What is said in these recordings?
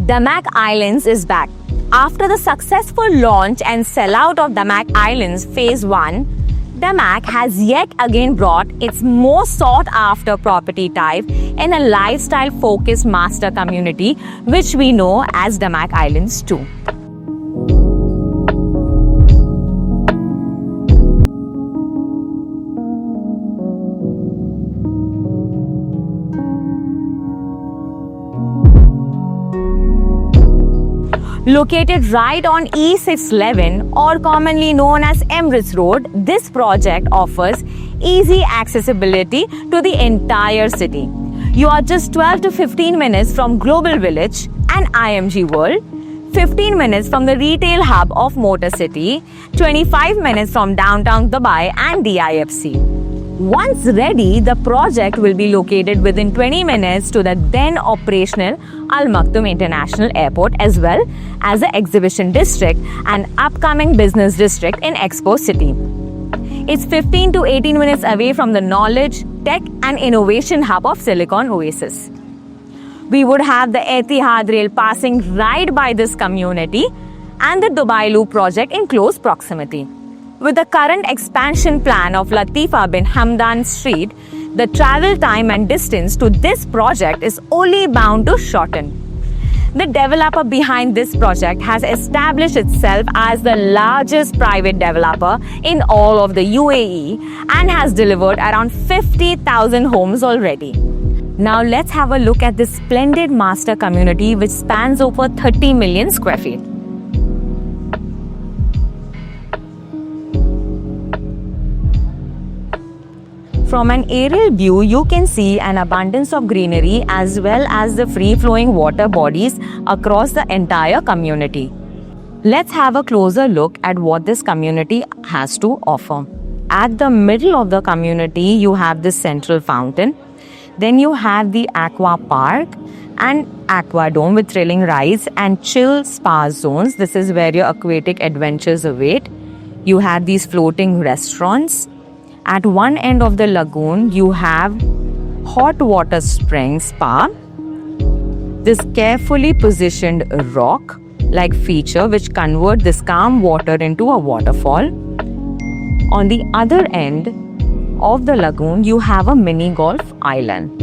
Damac Islands is back. After the successful launch and sellout of Damac Islands Phase 1, Damac has yet again brought its most sought-after property type in a lifestyle-focused master community, which we know as Damac Islands 2. Located right on E611 or commonly known as Emirates Road, this project offers easy accessibility to the entire city. You are just 12 to 15 minutes from Global Village and IMG World, 15 minutes from the retail hub of Motor City, 25 minutes from downtown Dubai and DIFC. Once ready, the project will be located within 20 minutes to the then operational Al Maktoum International Airport, as well as the Exhibition District and upcoming Business District in Expo City. It's 15 to 18 minutes away from the knowledge, tech and innovation hub of Silicon Oasis. We would have the Etihad Rail passing right by this community and the Dubai Loop project in close proximity. With the current expansion plan of Latifa bin Hamdan Street, the travel time and distance to this project is only bound to shorten. The developer behind this project has established itself as the largest private developer in all of the UAE and has delivered around 50,000 homes already. Now let's have a look at this splendid master community which spans over 30 million square feet. From an aerial view, you can see an abundance of greenery as well as the free-flowing water bodies across the entire community. Let's have a closer look at what this community has to offer. At the middle of the community, you have this central fountain. Then you have the aqua park and aqua dome with thrilling rides and chill spa zones. This is where your aquatic adventures await. You have these floating restaurants. At one end of the lagoon, you have hot water spring spa. This carefully positioned rock-like feature which converts this calm water into a waterfall. On the other end of the lagoon, you have a mini golf island.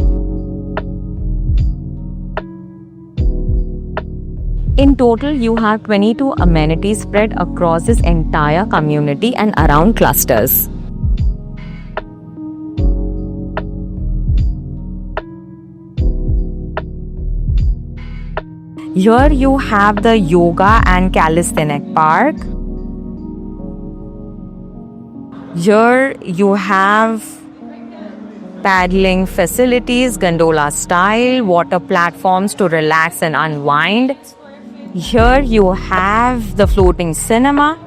In total, you have 22 amenities spread across this entire community and around clusters. Here you have the yoga and calisthenic park. Here you have paddling facilities, gondola style, water platforms to relax and unwind. Here you have the floating cinema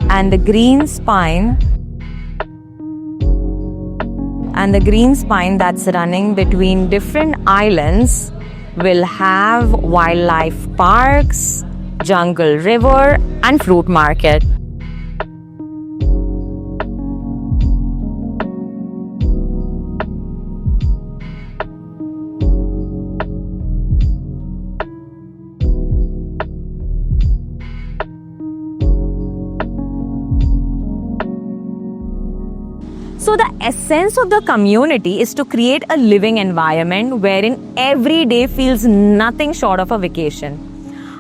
and the green spine. And the green spine that's running between different islands will have wildlife parks, jungle river and fruit market. So the essence of the community is to create a living environment wherein every day feels nothing short of a vacation.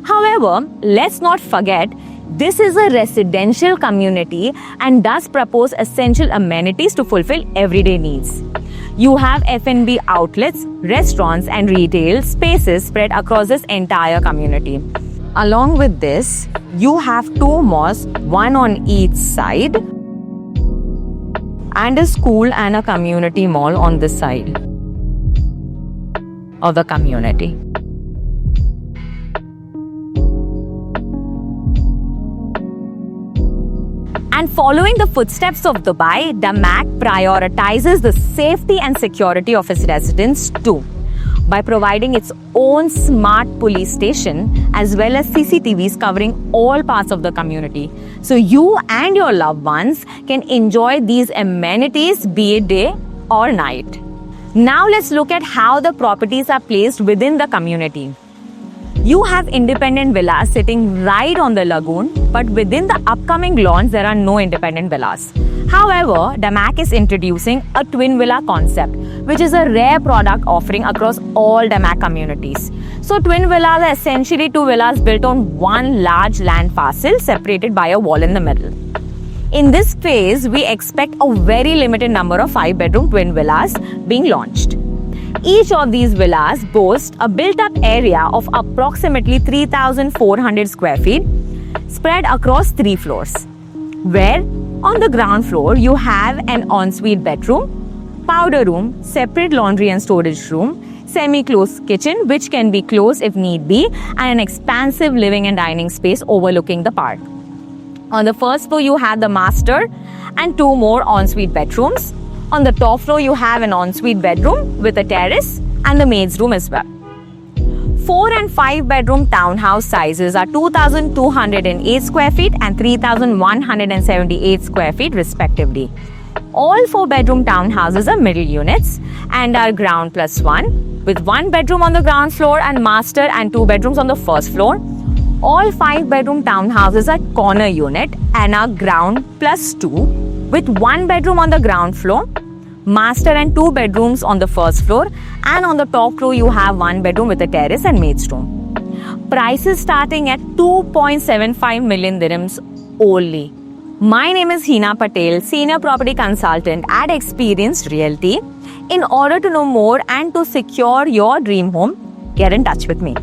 However, let's not forget, this is a residential community and thus propose essential amenities to fulfill everyday needs. You have F&B outlets, restaurants and retail spaces spread across this entire community. Along with this, you have two mosques, one on each side, and a school and a community mall on this side of the community. And following the footsteps of Dubai, Damac prioritizes the safety and security of its residents too, by providing its own smart police station as well as CCTVs covering all parts of the community. So you and your loved ones can enjoy these amenities be it day or night. Now let's look at how the properties are placed within the community. You have independent villas sitting right on the lagoon, but within the upcoming lawns, there are no independent villas. However, DAMAC is introducing a twin villa concept, which is a rare product offering across all DAMAC communities. So, twin villas are essentially two villas built on one large land parcel separated by a wall in the middle. In this phase, we expect a very limited number of 5-bedroom twin villas being launched. Each of these villas boasts a built-up area of approximately 3,400 square feet spread across 3 floors, where on the ground floor you have an ensuite bedroom, powder room, separate laundry and storage room, semi-closed kitchen which can be closed if need be, and an expansive living and dining space overlooking the park. On the first floor you have the master and 2 more ensuite bedrooms. On the top floor, you have an ensuite bedroom with a terrace and the maid's room as well. 4 and 5 bedroom townhouse sizes are 2,208 square feet and 3,178 square feet respectively. All 4 bedroom townhouses are middle units and are ground plus 1, with 1 bedroom on the ground floor and master and 2 bedrooms on the first floor. All 5 bedroom townhouses are corner unit and are ground plus 2, with 1 bedroom on the ground floor, master and 2 bedrooms on the first floor, and on the top floor you have 1 bedroom with a terrace and maid's room. Prices starting at 2.75 million dirhams only. My name is Hina Patel, Senior Property Consultant at Experience Realty. In order to know more and to secure your dream home, get in touch with me.